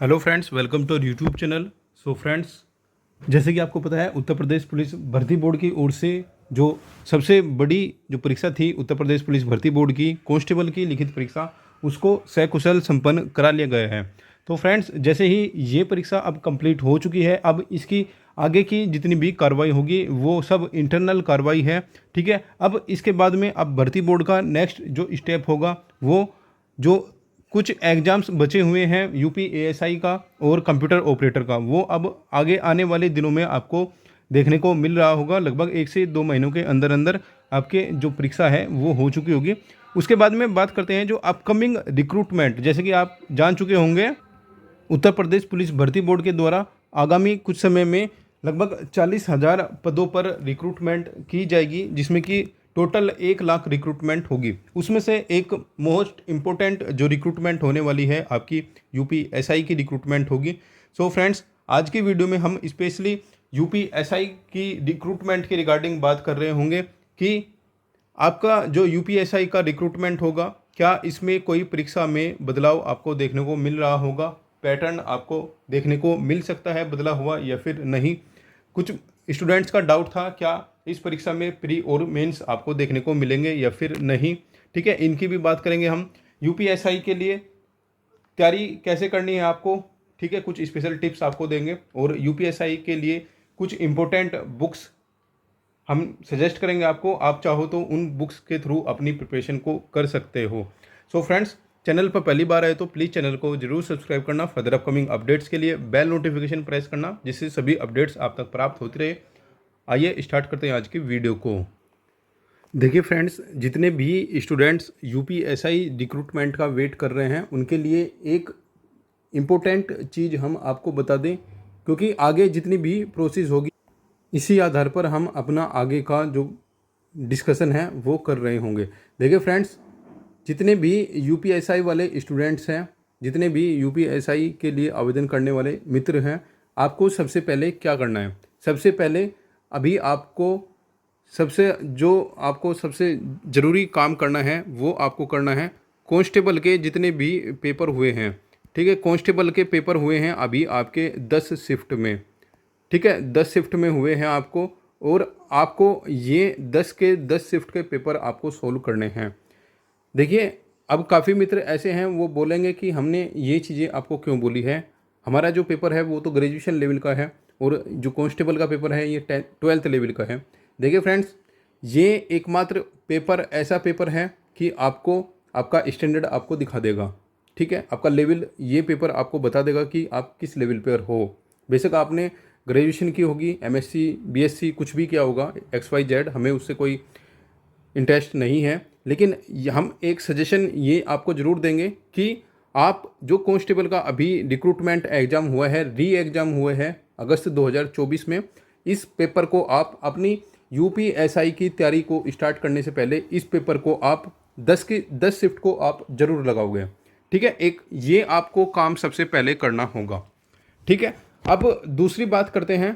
Hello friends, welcome to YouTube channel. So friends, जैसे कि आपको पता है, उत्तर प्रदेश पुलिस भर्ती बोर्ड की ओर से जो सबसे बड़ी जो परीक्षा थी, उत्तर प्रदेश पुलिस भर्ती बोर्ड की कांस्टेबल की लिखित परीक्षा, उसको सकुशल संपन्न करा लिया गया है। तो फ्रेंड्स, जैसे ही ये परीक्षा अब कंप्लीट हो चुकी है, अब इसकी आगे की जितनी भी कार्रवाई होगी वो सब इंटरनल कार्रवाई है। ठीक है, अब इसके बाद में अब भर्ती बोर्ड का नेक्स्ट जो स्टेप होगा वो जो कुछ एग्जाम्स बचे हुए हैं यूपी एएसआई का और कंप्यूटर ऑपरेटर का, वो अब आगे आने वाले दिनों में आपको देखने को मिल रहा होगा। लगभग 1 से 2 महीनों के अंदर अंदर आपके जो परीक्षा है वो हो चुकी होगी। उसके बाद में बात करते हैं जो अपकमिंग रिक्रूटमेंट। जैसे कि आप जान चुके होंगे, उत्तर प्रदेश पुलिस भर्ती बोर्ड के द्वारा आगामी कुछ समय में लगभग 40,000 पदों पर रिक्रूटमेंट की जाएगी, जिसमें कि टोटल 1 लाख रिक्रूटमेंट होगी। उसमें से एक मोस्ट इम्पोर्टेंट जो रिक्रूटमेंट होने वाली है आपकी यूपीएसआई की रिक्रूटमेंट होगी। सो फ्रेंड्स, आज की वीडियो में हम स्पेशली यूपीएसआई की रिक्रूटमेंट के रिगार्डिंग बात कर रहे होंगे कि आपका जो यूपीएसआई का रिक्रूटमेंट होगा, क्या इसमें कोई परीक्षा में बदलाव आपको देखने को मिल रहा होगा, पैटर्न आपको देखने को मिल सकता है बदला हुआ या फिर नहीं। कुछ स्टूडेंट्स का डाउट था, क्या इस परीक्षा में प्री और मेंस आपको देखने को मिलेंगे या फिर नहीं। ठीक है, इनकी भी बात करेंगे हम। यूपीएसआई के लिए तैयारी कैसे करनी है आपको, ठीक है, कुछ स्पेशल टिप्स आपको देंगे, और यूपीएसआई के लिए कुछ इंपॉर्टेंट बुक्स हम सजेस्ट करेंगे आपको। आप चाहो तो उन बुक्स के थ्रू अपनी प्रिपरेशन को कर सकते हो। सो फ्रेंड्स, चैनल पर पहली बार आए तो प्लीज़ चैनल को जरूर सब्सक्राइब करना। फर्दर अपकमिंग अपडेट्स के लिए बेल नोटिफिकेशन प्रेस करना, जिससे सभी अपडेट्स आप तक प्राप्त होती रहे। आइए स्टार्ट करते हैं आज की वीडियो को। देखिए फ्रेंड्स, जितने भी स्टूडेंट्स यूपीएसआई रिक्रूटमेंट का वेट कर रहे हैं, उनके लिए एक इम्पोर्टेंट चीज़ हम आपको बता दें, क्योंकि आगे जितनी भी प्रोसेस होगी इसी आधार पर हम अपना आगे का जो डिस्कशन है वो कर रहे होंगे। देखिए फ्रेंड्स, जितने भी यूपीएसआई वाले स्टूडेंट्स हैं, जितने भी यूपीएसआई के लिए आवेदन करने वाले मित्र हैं, आपको सबसे पहले क्या करना है। सबसे पहले अभी आपको सबसे ज़रूरी काम करना है वो आपको करना है कांस्टेबल के जितने भी पेपर हुए हैं। ठीक है, कांस्टेबल के पेपर हुए हैं अभी आपके 10 शिफ्ट में। ठीक है, 10 शिफ्ट में हुए हैं आपको, और आपको ये 10 के 10 शिफ्ट के पेपर आपको सोल्व करने हैं। देखिए, अब काफ़ी मित्र ऐसे हैं वो बोलेंगे कि हमने ये चीज़ें आपको क्यों बोली है, हमारा जो पेपर है वो तो ग्रेजुएशन लेवल का है, और जो कांस्टेबल का पेपर है ये 12th लेवल का है। देखिए फ्रेंड्स, ये एकमात्र पेपर ऐसा पेपर है कि आपको आपका स्टैंडर्ड आपको दिखा देगा। ठीक है, आपका लेवल ये पेपर आपको बता देगा कि आप किस लेवल पर हो। बेशक आपने ग्रेजुएशन की होगी, एमएससी बीएससी कुछ भी किया होगा, XYZ, हमें उससे कोई इंटरेस्ट नहीं है, लेकिन हम एक सजेशन ये आपको ज़रूर देंगे कि आप जो कांस्टेबल का अभी रिक्रूटमेंट एग्ज़ाम हुआ है, री एग्ज़ाम हुए हैं अगस्त 2024 में, इस पेपर को आप अपनी यूपीएसआई की तैयारी को स्टार्ट करने से पहले इस पेपर को आप 10 शिफ्ट को आप ज़रूर लगाओगे। ठीक है, एक ये आपको काम सबसे पहले करना होगा। ठीक है, अब दूसरी बात करते हैं,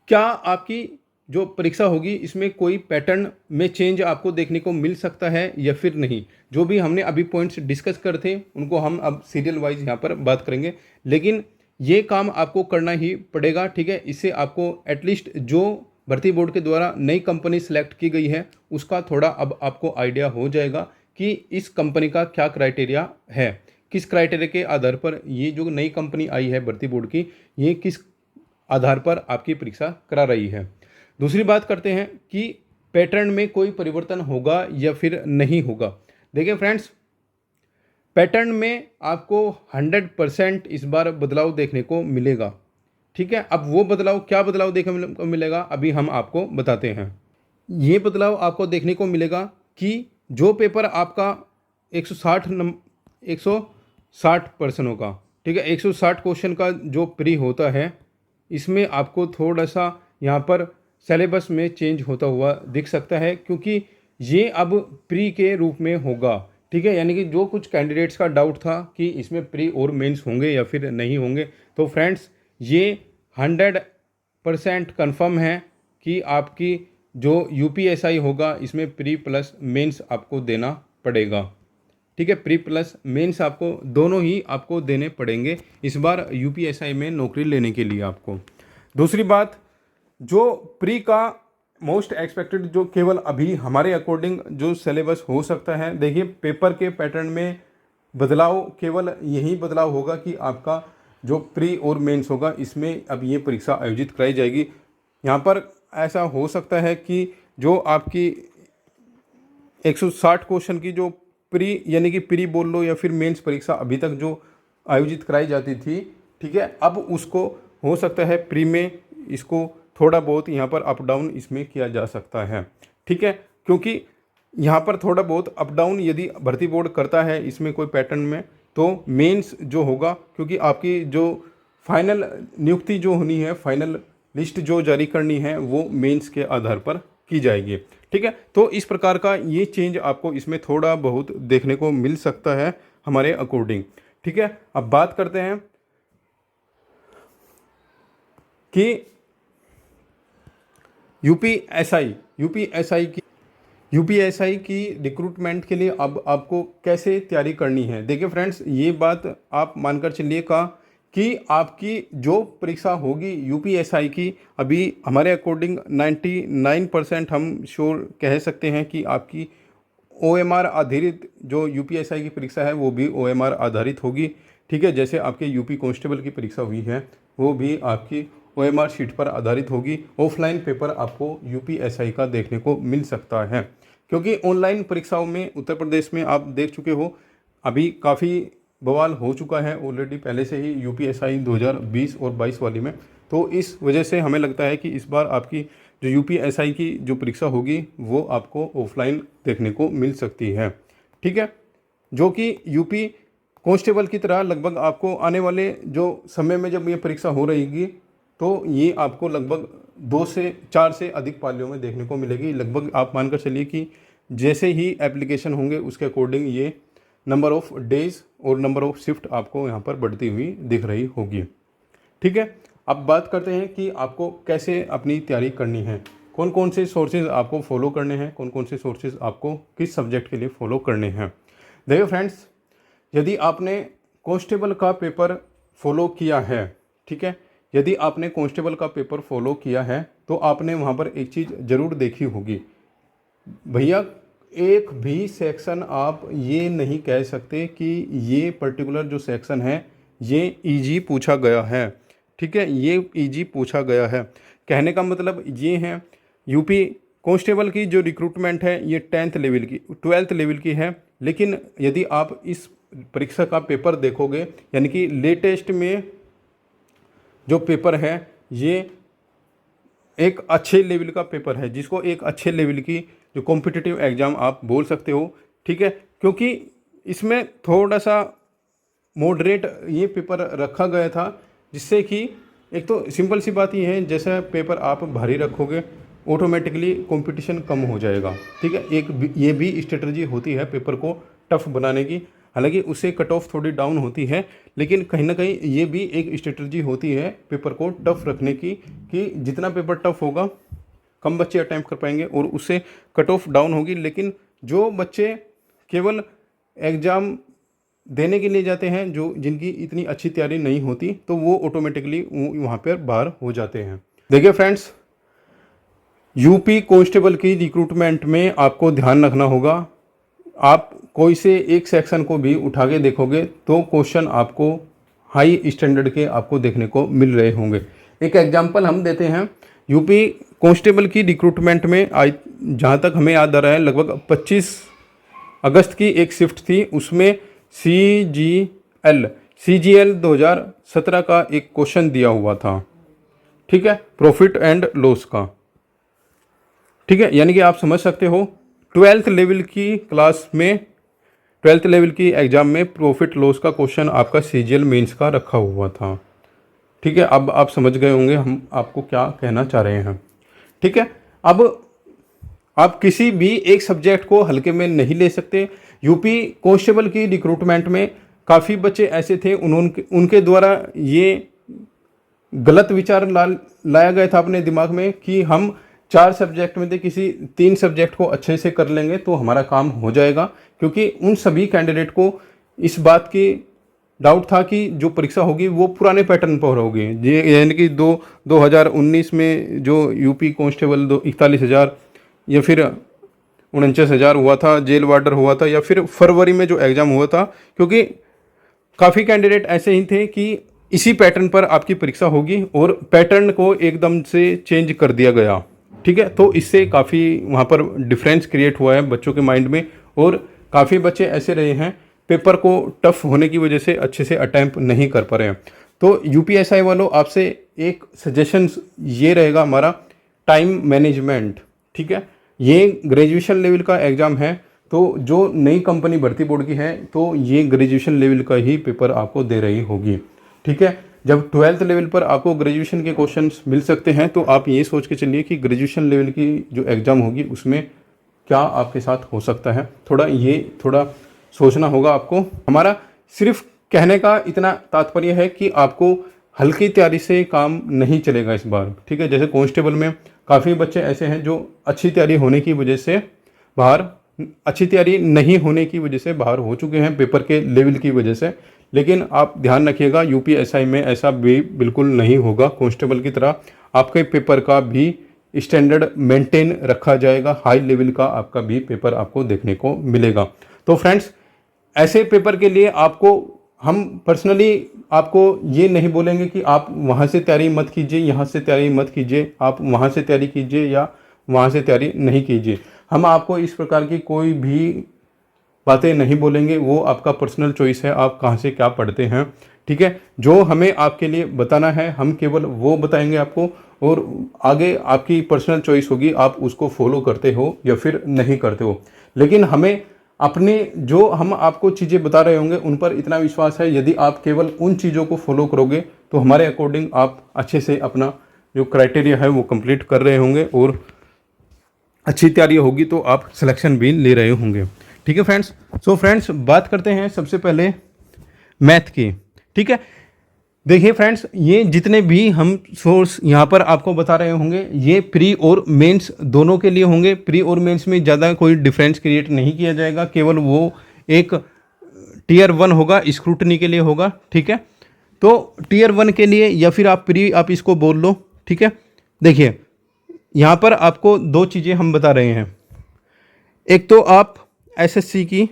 क्या आपकी जो परीक्षा होगी इसमें कोई पैटर्न में चेंज आपको देखने को मिल सकता है या फिर नहीं। जो भी हमने अभी पॉइंट्स डिस्कस कर थे उनको हम अब सीरियल वाइज यहाँ पर बात करेंगे, लेकिन ये काम आपको करना ही पड़ेगा। ठीक है, इससे आपको एटलीस्ट जो भर्ती बोर्ड के द्वारा नई कंपनी सेलेक्ट की गई है उसका थोड़ा अब आपको आइडिया हो जाएगा कि इस कंपनी का क्या क्राइटेरिया है, किस क्राइटेरिया के आधार पर ये जो नई कंपनी आई है भर्ती बोर्ड की, ये किस आधार पर आपकी परीक्षा करा रही है। दूसरी बात करते हैं कि पैटर्न में कोई परिवर्तन होगा या फिर नहीं होगा। देखिए फ्रेंड्स, पैटर्न में आपको 100% इस बार बदलाव देखने को मिलेगा। ठीक है, अब वो बदलाव क्या बदलाव देखने को मिलेगा अभी हम आपको बताते हैं। ये बदलाव आपको देखने को मिलेगा कि जो पेपर आपका 160 प्रश्नों का, ठीक है, 160 क्वेश्चन का जो प्री होता है, इसमें आपको थोड़ा सा यहाँ पर सिलेबस में चेंज होता हुआ दिख सकता है, क्योंकि ये अब प्री के रूप में होगा। ठीक है, यानी कि जो कुछ कैंडिडेट्स का डाउट था कि इसमें प्री और मेंस होंगे या फिर नहीं होंगे, तो फ्रेंड्स ये 100% कन्फर्म है कि आपकी जो यूपीएसआई होगा इसमें प्री प्लस मेंस आपको देना पड़ेगा। ठीक है, प्री प्लस मेंस आपको दोनों ही आपको देने पड़ेंगे इस बार यूपीएसआई में नौकरी लेने के लिए आपको। दूसरी बात, जो प्री का मोस्ट एक्सपेक्टेड जो केवल अभी हमारे अकॉर्डिंग जो सिलेबस हो सकता है, देखिए पेपर के पैटर्न में बदलाव केवल यही बदलाव होगा कि आपका जो प्री और मेंस होगा इसमें अब ये परीक्षा आयोजित कराई जाएगी। यहाँ पर ऐसा हो सकता है कि जो आपकी 160 क्वेश्चन की जो प्री यानी कि प्री बोल लो या फिर मेंस परीक्षा अभी तक जो आयोजित कराई जाती थी, ठीक है, अब उसको हो सकता है प्री में इसको थोड़ा बहुत यहाँ पर अप डाउन इसमें किया जा सकता है। ठीक है, क्योंकि यहाँ पर थोड़ा बहुत अप डाउन यदि भर्ती बोर्ड करता है इसमें कोई पैटर्न में, तो मेंस जो होगा, क्योंकि आपकी जो फाइनल नियुक्ति जो होनी है, फाइनल लिस्ट जो जारी करनी है वो मेंस के आधार पर की जाएगी। ठीक है, तो इस प्रकार का ये चेंज आपको इसमें थोड़ा बहुत देखने को मिल सकता है हमारे अकॉर्डिंग। ठीक है, अब बात करते हैं कि यूपीएसआई की रिक्रूटमेंट के लिए अब आपको कैसे तैयारी करनी है। देखिए फ्रेंड्स, ये बात आप मानकर चलिए कि आपकी जो परीक्षा होगी यूपीएसआई की, अभी हमारे अकॉर्डिंग 99% हम श्योर कह सकते हैं कि आपकी ओएमआर आधारित जो यूपीएसआई की परीक्षा है वो भी ओएमआर आधारित होगी। ठीक है, जैसे आपके यूपी कांस्टेबल की परीक्षा हुई है वो भी आपकी ओएमआर शीट पर आधारित होगी। ऑफलाइन पेपर आपको यूपीएसआई का देखने को मिल सकता है, क्योंकि ऑनलाइन परीक्षाओं में उत्तर प्रदेश में आप देख चुके हो अभी काफ़ी बवाल हो चुका है ऑलरेडी पहले से ही यूपीएसआई 2020 और 22 वाली में। तो इस वजह से हमें लगता है कि इस बार आपकी जो यूपीएसआई की जो परीक्षा होगी वो आपको ऑफलाइन देखने को मिल सकती है। ठीक है, जो कि यूपी कांस्टेबल की तरह लगभग आपको आने वाले जो समय में जब ये परीक्षा हो रहेगी तो ये आपको लगभग 2 से 4 से अधिक पालियों में देखने को मिलेगी। लगभग आप मानकर चलिए कि जैसे ही एप्लीकेशन होंगे उसके अकॉर्डिंग ये नंबर ऑफ डेज और नंबर ऑफ शिफ्ट आपको यहाँ पर बढ़ती हुई दिख रही होगी। ठीक है, अब बात करते हैं कि आपको कैसे अपनी तैयारी करनी है, कौन कौन से सोर्सेज आपको फॉलो करने हैं, कौन कौन से सोर्सेज आपको किस सब्जेक्ट के लिए फॉलो करने हैं। देखिए फ्रेंड्स, यदि आपने कांस्टेबल का पेपर फॉलो किया है, ठीक है, यदि आपने कांस्टेबल का पेपर फॉलो किया है तो आपने वहाँ पर एक चीज़ ज़रूर देखी होगी भैया, एक भी सेक्शन आप ये नहीं कह सकते कि ये पर्टिकुलर जो सेक्शन है ये इजी पूछा गया है। ठीक है, ये इजी पूछा गया है, कहने का मतलब ये है यूपी कांस्टेबल की जो रिक्रूटमेंट है ये 10th लेवल की 12th लेवल की है। लेकिन यदि आप इस परीक्षा का पेपर देखोगे, यानी कि लेटेस्ट में जो पेपर है ये एक अच्छे लेवल का पेपर है, जिसको एक अच्छे लेवल की जो कॉम्पिटिटिव एग्ज़ाम आप बोल सकते हो। ठीक है, क्योंकि इसमें थोड़ा सा मॉडरेट ये पेपर रखा गया था, जिससे कि एक तो सिंपल सी बात ये है, जैसा पेपर आप भारी रखोगे ऑटोमेटिकली कंपटीशन कम हो जाएगा। ठीक है, एक ये भी स्ट्रेटजी होती है पेपर को टफ बनाने की, हालांकि उससे कट ऑफ थोड़ी डाउन होती है, लेकिन कहीं ना कहीं ये भी एक स्ट्रेटजी होती है पेपर को टफ रखने की, कि जितना पेपर टफ होगा कम बच्चे अटैम्प्ट कर पाएंगे और उससे कट ऑफ डाउन होगी। लेकिन जो बच्चे केवल एग्ज़ाम देने के लिए जाते हैं, जो जिनकी इतनी अच्छी तैयारी नहीं होती, तो वो ऑटोमेटिकली वहाँ पर बाहर हो जाते हैं। देखिए फ्रेंड्स, यूपी कांस्टेबल की रिक्रूटमेंट में आपको ध्यान रखना होगा, आप कोई से एक सेक्शन को भी उठा के देखोगे तो क्वेश्चन आपको हाई स्टैंडर्ड के आपको देखने को मिल रहे होंगे। एक एग्जांपल हम देते हैं, यूपी कांस्टेबल की रिक्रूटमेंट में जहाँ तक हमें याद आ रहा है लगभग 25 अगस्त की एक शिफ्ट थी, उसमें CGL 2017 का एक क्वेश्चन दिया हुआ था। ठीक है, प्रॉफिट एंड लॉस का। ठीक है, यानी कि आप समझ सकते हो 12th लेवल की क्लास में 12th लेवल की एग्ज़ाम में प्रॉफिट लॉस का क्वेश्चन आपका CGL मेंस का रखा हुआ था। ठीक है, अब आप समझ गए होंगे हम आपको क्या कहना चाह रहे हैं। ठीक है, अब आप किसी भी एक सब्जेक्ट को हल्के में नहीं ले सकते। यूपी कांस्टेबल की रिक्रूटमेंट में काफ़ी बच्चे ऐसे थे, उनके द्वारा ये गलत विचार लाया गया था अपने दिमाग में कि हम 4 सब्जेक्ट में से किसी 3 सब्जेक्ट को अच्छे से कर लेंगे तो हमारा काम हो जाएगा, क्योंकि उन सभी कैंडिडेट को इस बात की डाउट था कि जो परीक्षा होगी वो पुराने पैटर्न पर होगी, यानी कि 2019 में जो यूपी कांस्टेबल 41,000 या फिर 49,000 हुआ था, जेल वार्डर हुआ था, या फिर फरवरी में जो एग्ज़ाम हुआ था, क्योंकि काफ़ी कैंडिडेट ऐसे ही थे कि इसी पैटर्न पर आपकी परीक्षा होगी और पैटर्न को एकदम से चेंज कर दिया गया। ठीक है, तो इससे काफ़ी वहाँ पर डिफरेंस क्रिएट हुआ है बच्चों के माइंड में, और काफ़ी बच्चे ऐसे रहे हैं पेपर को टफ होने की वजह से अच्छे से अटैम्प्ट नहीं कर पा रहे हैं। तो यूपीएसआई वालों, आपसे एक सजेशन ये रहेगा हमारा, टाइम मैनेजमेंट। ठीक है, ये ग्रेजुएशन लेवल का एग्ज़ाम है, तो जो नई कंपनी भर्ती बोर्ड की है तो ये ग्रेजुएशन लेवल का ही पेपर आपको दे रही होगी। ठीक है, जब 12th लेवल पर आपको ग्रेजुएशन के क्वेश्चंस मिल सकते हैं तो आप ये सोच के चलिए कि ग्रेजुएशन लेवल की जो एग्ज़ाम होगी उसमें क्या आपके साथ हो सकता है, थोड़ा सोचना होगा आपको। हमारा सिर्फ कहने का इतना तात्पर्य है कि आपको हल्की तैयारी से काम नहीं चलेगा इस बार। ठीक है, जैसे कांस्टेबल में काफ़ी बच्चे ऐसे हैं जो अच्छी तैयारी नहीं होने की वजह से बाहर हो चुके हैं पेपर के लेवल की वजह से। लेकिन आप ध्यान रखिएगा, यूपीएसआई में ऐसा भी बिल्कुल नहीं होगा। कांस्टेबल की तरह आपके पेपर का भी स्टैंडर्ड मेंटेन रखा जाएगा, हाई लेवल का आपका भी पेपर आपको देखने को मिलेगा। तो फ्रेंड्स, ऐसे पेपर के लिए आपको हम पर्सनली आपको ये नहीं बोलेंगे कि आप वहाँ से तैयारी मत कीजिए, यहाँ से तैयारी मत कीजिए, आप वहाँ से तैयारी कीजिए या वहाँ से तैयारी नहीं कीजिए। हम आपको इस प्रकार की कोई भी बातें नहीं बोलेंगे, वो आपका पर्सनल चॉइस है, आप कहाँ से क्या पढ़ते हैं। ठीक है, जो हमें आपके लिए बताना है हम केवल वो बताएंगे आपको, और आगे आपकी पर्सनल चॉइस होगी, आप उसको फॉलो करते हो या फिर नहीं करते हो। लेकिन हमें अपने जो हम आपको चीज़ें बता रहे होंगे उन पर इतना विश्वास है, यदि आप केवल उन चीज़ों को फॉलो करोगे तो हमारे अकॉर्डिंग आप अच्छे से अपना जो क्राइटेरिया है वो कंप्लीट कर रहे होंगे और अच्छी तैयारी होगी तो आप सिलेक्शन भी ले रहे होंगे। ठीक है फ्रेंड्स, सो फ्रेंड्स बात करते हैं सबसे पहले मैथ की। ठीक है, देखिए फ्रेंड्स, ये जितने भी हम सोर्स यहाँ पर आपको बता रहे होंगे ये प्री और मेंस दोनों के लिए होंगे। प्री और मेंस में ज़्यादा कोई डिफरेंस क्रिएट नहीं किया जाएगा, केवल वो एक टीयर 1 होगा, स्क्रूटनी के लिए होगा। ठीक है, तो टीयर 1 के लिए या फिर आप प्री आप इसको बोल लो। ठीक है, देखिए यहाँ पर आपको 2 चीज़ें हम बता रहे हैं। एक तो आप एसएससी की,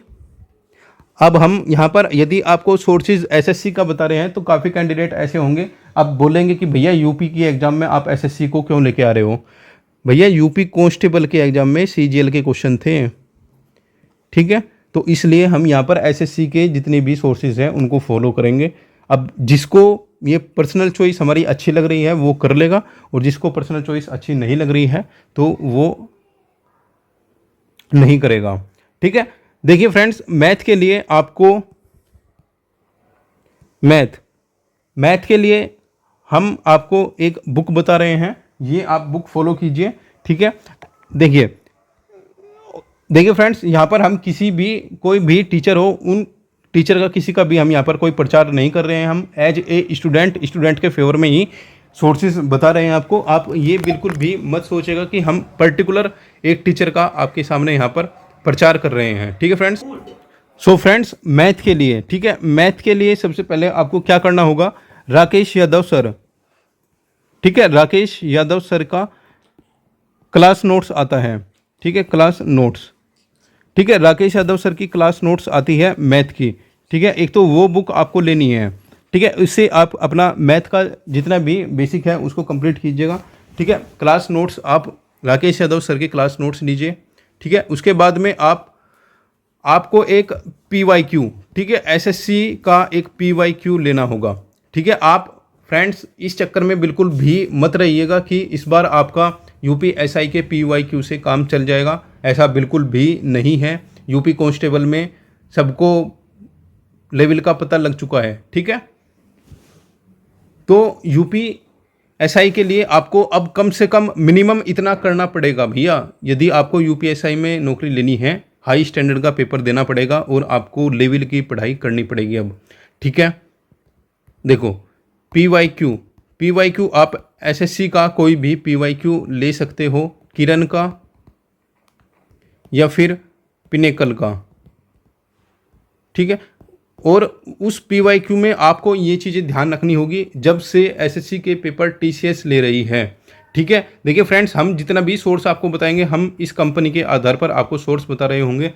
अब हम यहाँ पर यदि आपको सोर्सेज एसएससी का बता रहे हैं तो काफ़ी कैंडिडेट ऐसे होंगे, आप बोलेंगे कि भैया यूपी की एग्ज़ाम में आप एसएससी को क्यों लेके आ रहे हो। भैया यूपी कांस्टेबल के एग्ज़ाम में सीजीएल के क्वेश्चन थे। ठीक है, तो इसलिए हम यहाँ पर एसएससी के जितने भी सोर्सेज हैं उनको फॉलो करेंगे। अब जिसको ये पर्सनल चॉइस हमारी अच्छी लग रही है वो कर लेगा, और जिसको पर्सनल चॉइस अच्छी नहीं लग रही है तो वो नहीं करेगा। ठीक है, देखिए फ्रेंड्स, मैथ के लिए आपको मैथ के लिए हम आपको एक बुक बता रहे हैं, ये आप बुक फॉलो कीजिए। ठीक है, देखिए फ्रेंड्स, यहाँ पर हम कोई भी टीचर हो, उन टीचर का किसी का भी हम यहाँ पर कोई प्रचार नहीं कर रहे हैं। हम एज ए स्टूडेंट के फेवर में ही सोर्सेज बता रहे हैं आपको। आप ये बिल्कुल भी मत सोचेगा कि हम पर्टिकुलर एक टीचर का आपके सामने यहाँ पर प्रचार कर रहे हैं। ठीक है फ्रेंड्स, सो फ्रेंड्स मैथ के लिए, ठीक है, मैथ के लिए सबसे पहले आपको क्या करना होगा, राकेश यादव सर, ठीक है, राकेश यादव सर का क्लास नोट्स आता है। ठीक है, क्लास नोट्स, ठीक है, राकेश यादव सर की क्लास नोट्स आती है मैथ की। ठीक है, एक तो वो बुक आपको लेनी है। ठीक है, इससे आप अपना मैथ का जितना भी बेसिक है उसको कंप्लीट कीजिएगा। ठीक है, क्लास नोट्स आप राकेश यादव सर के क्लास नोट्स लीजिए। ठीक है, उसके बाद में आपको एक PYQ, ठीक है, SSC का एक PYQ लेना होगा। ठीक है, आप फ्रेंड्स इस चक्कर में बिल्कुल भी मत रहिएगा कि इस बार आपका UPSI के PYQ से काम चल जाएगा, ऐसा बिल्कुल भी नहीं है। यूपी कांस्टेबल में सबको लेवल का पता लग चुका है। ठीक है, तो UPSI के लिए आपको अब कम से कम मिनिमम इतना करना पड़ेगा भैया, यदि आपको UPSI में नौकरी लेनी है हाई स्टैंडर्ड का पेपर देना पड़ेगा और आपको लेवल की पढ़ाई करनी पड़ेगी अब। ठीक है, देखो PYQ आप SSC का कोई भी PYQ ले सकते हो, किरण का या फिर पिनेकल का, ठीक है। और उस PYQ में आपको ये चीज़ें ध्यान रखनी होगी जब से SSC के पेपर TCS ले रही है, ठीक है। देखिए फ्रेंड्स, हम जितना भी सोर्स आपको बताएंगे, हम इस कंपनी के आधार पर आपको सोर्स बता रहे होंगे।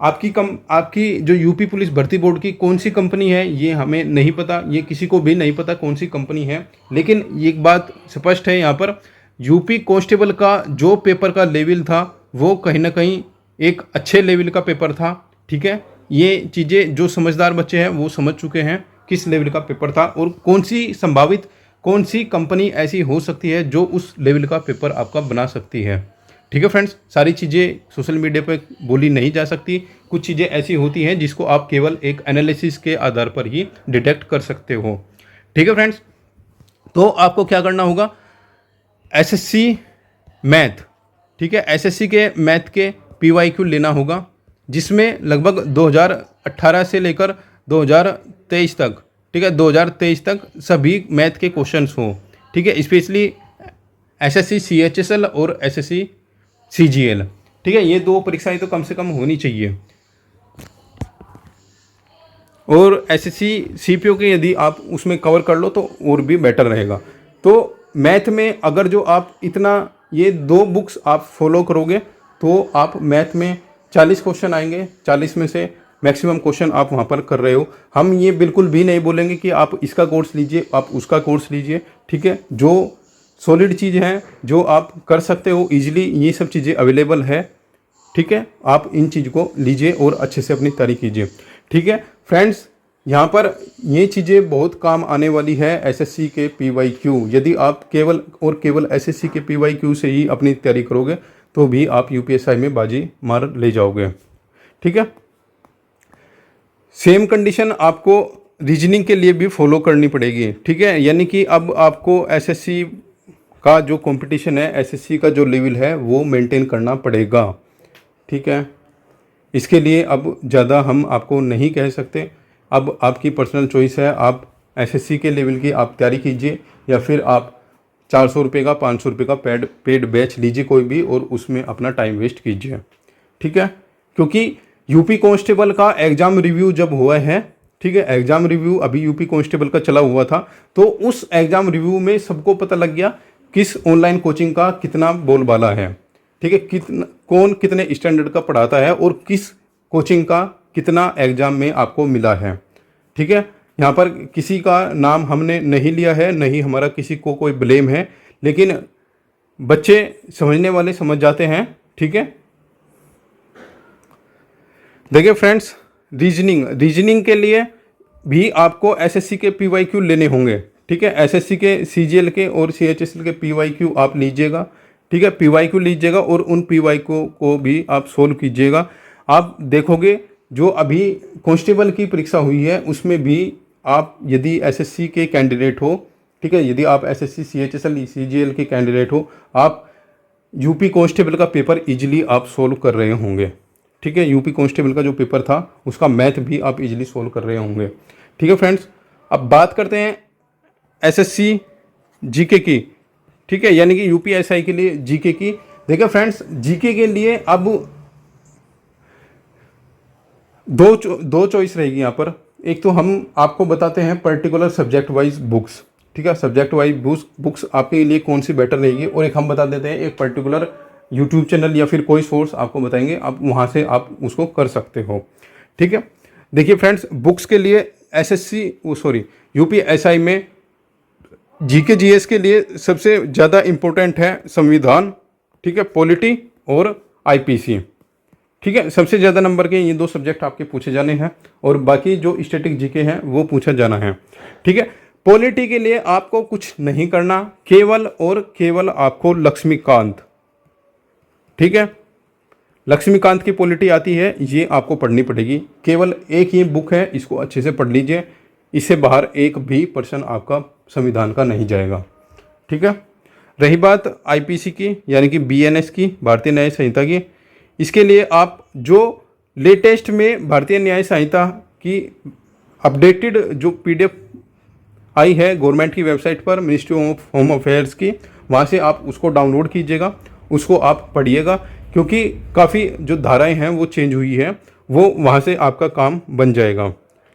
आपकी जो यूपी पुलिस भर्ती बोर्ड की कौन सी कंपनी है ये हमें नहीं पता, ये किसी को भी नहीं पता कौन सी कंपनी है। लेकिन एक बात स्पष्ट है यहाँ पर, यूपी कांस्टेबल का जो पेपर का लेवल था वो कहीं ना कहीं एक अच्छे लेवल का पेपर था, ठीक है। ये चीज़ें जो समझदार बच्चे हैं वो समझ चुके हैं किस लेवल का पेपर था और कौन सी कंपनी ऐसी हो सकती है जो उस लेवल का पेपर आपका बना सकती है, ठीक है फ्रेंड्स। सारी चीज़ें सोशल मीडिया पर बोली नहीं जा सकती, कुछ चीज़ें ऐसी होती हैं जिसको आप केवल एक एनालिसिस के आधार पर ही डिटेक्ट कर सकते हो, ठीक है फ्रेंड्स। तो आपको क्या करना होगा, SSC मैथ, ठीक है, SSC के मैथ के PYQ लेना होगा, जिसमें लगभग 2018 से लेकर 2023 तक, ठीक है, 2023 तक सभी मैथ के क्वेश्चंस हो, ठीक है। स्पेशली SSC CHSL और SSC CGL, ठीक है। ये दो परीक्षाएं तो कम से कम होनी चाहिए। और SSC CPO के यदि आप उसमें कवर कर लो तो और भी बेटर रहेगा। तो मैथ में अगर जो आप इतना ये दो बुक्स आप फॉलो करोगे तो आप मैथ में 40 क्वेश्चन आएंगे, 40 में से मैक्सिमम क्वेश्चन आप वहाँ पर कर रहे हो। हम ये बिल्कुल भी नहीं बोलेंगे कि आप इसका कोर्स लीजिए, आप उसका कोर्स लीजिए, ठीक है। जो सॉलिड चीज़ हैं जो आप कर सकते हो इजीली, ये सब चीज़ें अवेलेबल है, ठीक है। आप इन चीज़ को लीजिए और अच्छे से अपनी तैयारी कीजिए, ठीक है फ्रेंड्स। यहाँ पर ये चीज़ें बहुत काम आने वाली है SSC के PYQ। यदि आप केवल SSC के PYQ से ही अपनी तैयारी करोगे तो भी आप UPSI में बाजी मार ले जाओगे, ठीक है। सेम कंडीशन आपको रीजनिंग के लिए भी फॉलो करनी पड़ेगी, ठीक है। यानी कि अब आपको SSC का जो कंपटीशन है, SSC का जो लेवल है वो मेंटेन करना पड़ेगा, ठीक है। इसके लिए अब ज़्यादा हम आपको नहीं कह सकते, अब आपकी पर्सनल चॉइस है। आप SSC के लेवल की आप तैयारी कीजिए या फिर आप 400 रुपये का 500 रुपये का पेड बैच लीजिए कोई भी और उसमें अपना टाइम वेस्ट कीजिए, ठीक है। क्योंकि यूपी कांस्टेबल का एग्ज़ाम रिव्यू जब हुआ है, ठीक है, एग्ज़ाम रिव्यू अभी यूपी कांस्टेबल का चला हुआ था, तो उस एग्ज़ाम रिव्यू में सबको पता लग गया किस ऑनलाइन कोचिंग का कितना बोलबाला है, ठीक है, कौन कितने स्टैंडर्ड का पढ़ाता है और किस कोचिंग का कितना एग्ज़ाम में आपको मिला है, ठीक है। यहाँ पर किसी का नाम हमने नहीं लिया है, नहीं हमारा किसी को कोई ब्लेम है, लेकिन बच्चे समझने वाले समझ जाते हैं, ठीक है। देखिए फ्रेंड्स, रीजनिंग के लिए भी आपको SSC के PYQ लेने होंगे, ठीक है। SSC के CGL के और CHSL के PYQ आप लीजिएगा, ठीक है, PYQ लीजिएगा और उन PYQ को भी आप सोल्व कीजिएगा। आप देखोगे जो अभी कांस्टेबल की परीक्षा हुई है उसमें भी आप यदि SSC के कैंडिडेट हो, ठीक है, यदि आप SSC CHSL CGL के कैंडिडेट हो, आप यूपी कांस्टेबल का पेपर इजीली आप सोल्व कर रहे होंगे, ठीक है। यूपी कांस्टेबल का जो पेपर था उसका मैथ भी आप इजीली सोल्व कर रहे होंगे, ठीक है फ्रेंड्स। अब बात करते हैं SSC GK की, ठीक है, यानी कि UPSI के लिए GK की। देखिए फ्रेंड्स, GK के लिए अब दो चॉइस रहेगी यहाँ पर। एक तो हम आपको बताते हैं पर्टिकुलर सब्जेक्ट वाइज बुक्स, ठीक है, सब्जेक्ट वाइज बुक्स आपके लिए कौन सी बेटर रहेगी, और एक हम बता देते हैं एक पर्टिकुलर यूट्यूब चैनल या फिर कोई सोर्स आपको बताएंगे, आप वहाँ से आप उसको कर सकते हो, ठीक है। देखिए फ्रेंड्स, बुक्स के लिए UPSI में GK GS के लिए सबसे ज़्यादा इम्पोर्टेंट है संविधान, ठीक है, पॉलिटी और IPC, ठीक है। सबसे ज़्यादा नंबर के ये दो सब्जेक्ट आपके पूछे जाने हैं और बाकी जो स्टैटिक GK हैं वो पूछा जाना है, ठीक है। पॉलिटी के लिए आपको कुछ नहीं करना, केवल और केवल आपको लक्ष्मीकांत, ठीक है, लक्ष्मीकांत की पॉलिटी आती है, ये आपको पढ़नी पड़ेगी। केवल एक ये बुक है, इसको अच्छे से पढ़ लीजिए, इससे बाहर एक भी पर्सन आपका संविधान का नहीं जाएगा, ठीक है। रही बात IPC की, यानी कि BNS की, भारतीय न्याय संहिता की, इसके लिए आप जो लेटेस्ट में भारतीय न्याय संहिता की अपडेटेड जो PDF आई है गवर्नमेंट की वेबसाइट पर, मिनिस्ट्री ऑफ होम अफेयर्स की, वहाँ से आप उसको डाउनलोड कीजिएगा उसको आप पढ़िएगा, क्योंकि काफ़ी जो धाराएं हैं वो चेंज हुई है, वो वहाँ से आपका काम बन जाएगा।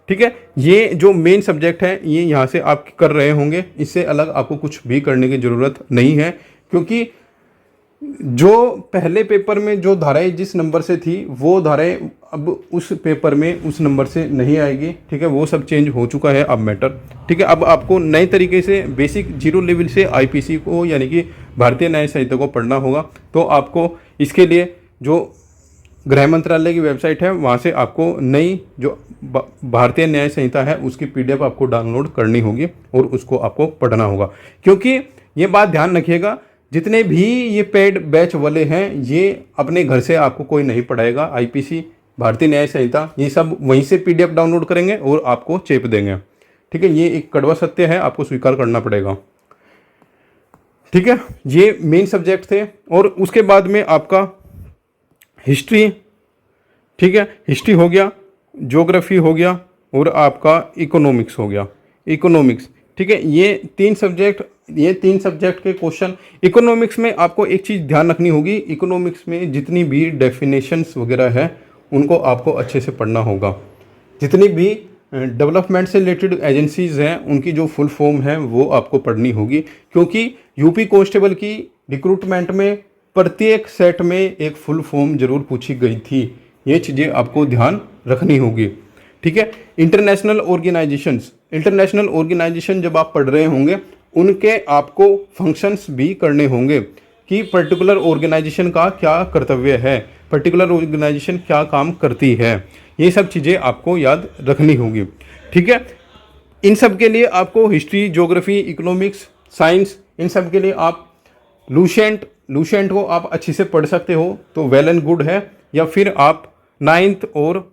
ठीक है, ये जो मेन सब्जेक्ट है ये यहाँ से आप कर रहे होंगे, इससे अलग आपको कुछ भी करने की ज़रूरत नहीं है, क्योंकि जो पहले पेपर में जो धाराएं जिस नंबर से थी वो धाराएं अब उस पेपर में उस नंबर से नहीं आएगी। ठीक है, वो सब चेंज हो चुका है अब मैटर। ठीक है, अब आपको नए तरीके से बेसिक जीरो लेवल से आईपीसी को यानी कि भारतीय न्याय संहिता को पढ़ना होगा। तो आपको इसके लिए जो गृह मंत्रालय की वेबसाइट है वहाँ से आपको नई जो भारतीय न्याय संहिता है उसकी पीडीएफ आपको डाउनलोड करनी होगी और उसको आपको पढ़ना होगा। क्योंकि ये बात ध्यान रखिएगा, जितने भी ये पेड बैच वाले हैं ये अपने घर से आपको कोई नहीं पढ़ाएगा। आईपीसी, भारतीय न्याय संहिता, ये सब वहीं से पीडीएफ डाउनलोड करेंगे और आपको चेप देंगे। ठीक है, ये एक कड़वा सत्य है, आपको स्वीकार करना पड़ेगा। ठीक है, ये मेन सब्जेक्ट थे। और उसके बाद में आपका हिस्ट्री, ठीक है, हिस्ट्री हो गया, ज्योग्राफी हो गया और आपका इकोनॉमिक्स हो गया, इकोनॉमिक्स। ठीक है, ये तीन सब्जेक्ट के क्वेश्चन। इकोनॉमिक्स में आपको एक चीज़ ध्यान रखनी होगी, इकोनॉमिक्स में जितनी भी डेफिनेशंस वगैरह है उनको आपको अच्छे से पढ़ना होगा। जितनी भी डेवलपमेंट से रिलेटेड एजेंसीज हैं उनकी जो फुल फॉर्म है वो आपको पढ़नी होगी, क्योंकि यूपी कांस्टेबल की रिक्रूटमेंट में प्रत्येक सेट में एक फुल फॉर्म जरूर पूछी गई थी। ये चीज़ें आपको ध्यान रखनी होगी। ठीक है, इंटरनेशनल ऑर्गेनाइजेशन जब आप पढ़ रहे होंगे उनके आपको फंक्शंस भी करने होंगे कि पर्टिकुलर ऑर्गेनाइजेशन का क्या कर्तव्य है, पर्टिकुलर ऑर्गेनाइजेशन क्या काम करती है, ये सब चीज़ें आपको याद रखनी होगी। ठीक है, इन सब के लिए आपको हिस्ट्री, ज्योग्राफी, इकोनॉमिक्स, साइंस, इन सब के लिए आप लूसेंट को आप अच्छे से पढ़ सकते हो तो वेल एंड गुड है। या फिर आप नाइन्थ और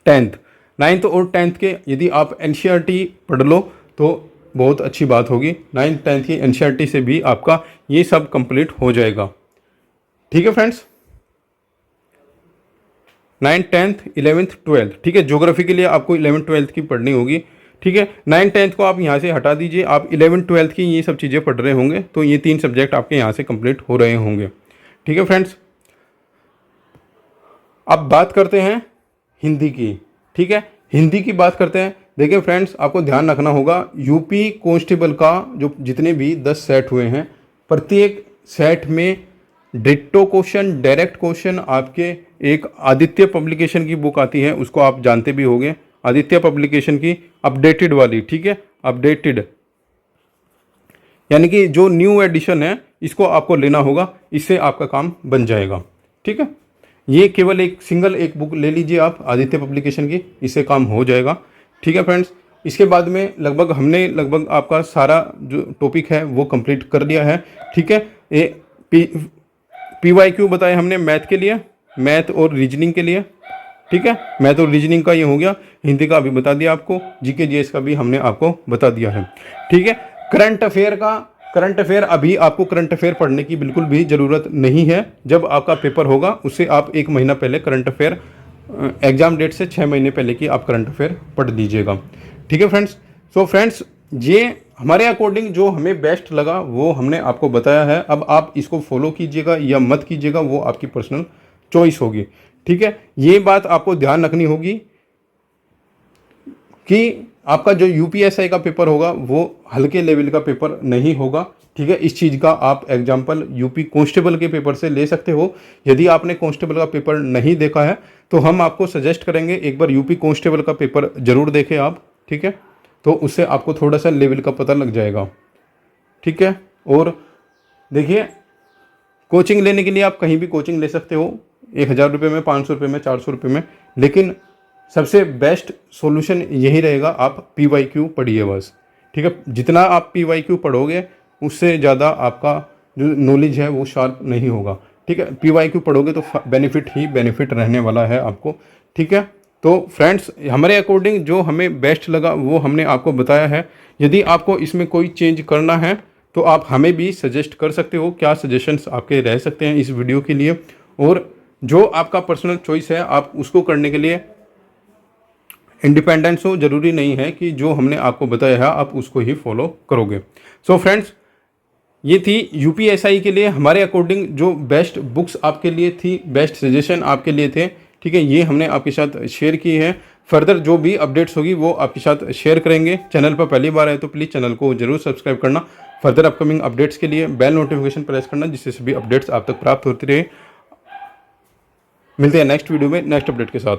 टेंथ के यदि आप एनसीईआरटी पढ़ लो तो बहुत अच्छी बात होगी। 9th 10th की एनसीईआरटी से भी आपका ये सब कंप्लीट हो जाएगा। ठीक है friends, 9th 10th 11th 12th। ठीक है, ज्योग्राफी के लिए आपको 11th 12th की पढ़नी होगी। ठीक है, 9th 10th को आप यहाँ से हटा दीजिए, आप 11th 12th की ये सब चीज़ें पढ़ रहे होंगे तो ये तीन सब्जेक्ट आपके यहाँ से कंप्लीट हो रहे होंगे। ठीक है फ्रेंड्स, अब बात करते हैं हिंदी की। ठीक है, हिंदी की बात करते हैं। देखिए फ्रेंड्स, आपको ध्यान रखना होगा, यूपी कांस्टेबल का जो जितने भी 10 सेट हुए हैं, प्रत्येक सेट में डिट्टो क्वेश्चन, डायरेक्ट क्वेश्चन आपके एक आदित्य पब्लिकेशन की बुक आती है, उसको आप जानते भी होंगे, आदित्य पब्लिकेशन की अपडेटेड वाली। ठीक है, अपडेटेड यानी कि जो न्यू एडिशन है इसको आपको लेना होगा, इससे आपका काम बन जाएगा। ठीक है, ये केवल एक बुक ले लीजिए आप आदित्य पब्लिकेशन की, इससे काम हो जाएगा। ठीक है फ्रेंड्स, इसके बाद में हमने लगभग आपका सारा जो टॉपिक है वो कंप्लीट कर दिया है। ठीक है, PYQ बताया हमने मैथ के लिए, मैथ और रीजनिंग के लिए। ठीक है, मैथ और रीजनिंग का ये हो गया, हिंदी का अभी बता दिया आपको, जीके जीएस का भी हमने आपको बता दिया है। ठीक है, करंट अफेयर अभी आपको करंट अफेयर पढ़ने की बिल्कुल भी ज़रूरत नहीं है। जब आपका पेपर होगा उससे आप 1 महीना पहले करंट अफेयर, एग्जाम डेट से 6 महीने पहले की आप करंट अफेयर पढ़ लीजिएगा। ठीक है फ्रेंड्स, सो फ्रेंड्स ये हमारे अकॉर्डिंग जो हमें बेस्ट लगा वो हमने आपको बताया है। अब आप इसको फॉलो कीजिएगा या मत कीजिएगा वो आपकी पर्सनल चॉइस होगी। ठीक है, ये बात आपको ध्यान रखनी होगी कि आपका जो यूपीएसआई का पेपर होगा वो हल्के लेवल का पेपर नहीं होगा। ठीक है, इस चीज़ का आप एग्जाम्पल यूपी कांस्टेबल के पेपर से ले सकते हो। यदि आपने कांस्टेबल का पेपर नहीं देखा है तो हम आपको सजेस्ट करेंगे एक बार यूपी कांस्टेबल का पेपर जरूर देखें आप। ठीक है, तो उससे आपको थोड़ा सा लेवल का पता लग जाएगा। ठीक है, और देखिए कोचिंग लेने के लिए आप कहीं भी कोचिंग ले सकते हो, 1000 रुपये में, 500 रुपये में, 400 रुपये में, लेकिन सबसे बेस्ट सॉल्यूशन यही रहेगा, आप PYQ पढ़िए बस। ठीक है, जितना आप PYQ पढ़ोगे उससे ज़्यादा आपका जो नॉलेज है वो शार्प नहीं होगा। ठीक है, PYQ पढ़ोगे तो बेनिफिट ही बेनिफिट रहने वाला है आपको। ठीक है, तो फ्रेंड्स हमारे अकॉर्डिंग जो हमें बेस्ट लगा वो हमने आपको बताया है। यदि आपको इसमें कोई चेंज करना है तो आप हमें भी सजेस्ट कर सकते हो, क्या सजेशंस आपके रह सकते हैं इस वीडियो के लिए, और जो आपका पर्सनल चॉइस है आप उसको करने के लिए इंडिपेंडेंस हो। जरूरी नहीं है कि जो हमने आपको बताया है आप उसको ही फॉलो करोगे। सो फ्रेंड्स ये थी यूपीएसआई के लिए हमारे अकॉर्डिंग जो बेस्ट बुक्स आपके लिए थी, बेस्ट सजेशन आपके लिए थे, ठीक है, ये हमने आपके साथ शेयर की है। फर्दर जो भी अपडेट्स होगी वो आपके साथ शेयर करेंगे। चैनल पर पहली बार आए तो प्लीज़ चैनल को जरूर सब्सक्राइब करना। फर्दर अपकमिंग अपडेट्स के लिए बेल नोटिफिकेशन प्रेस करना, जिससे सभी अपडेट्स आप तक प्राप्त होती रहे। मिलते हैं नेक्स्ट वीडियो में नेक्स्ट अपडेट के साथ।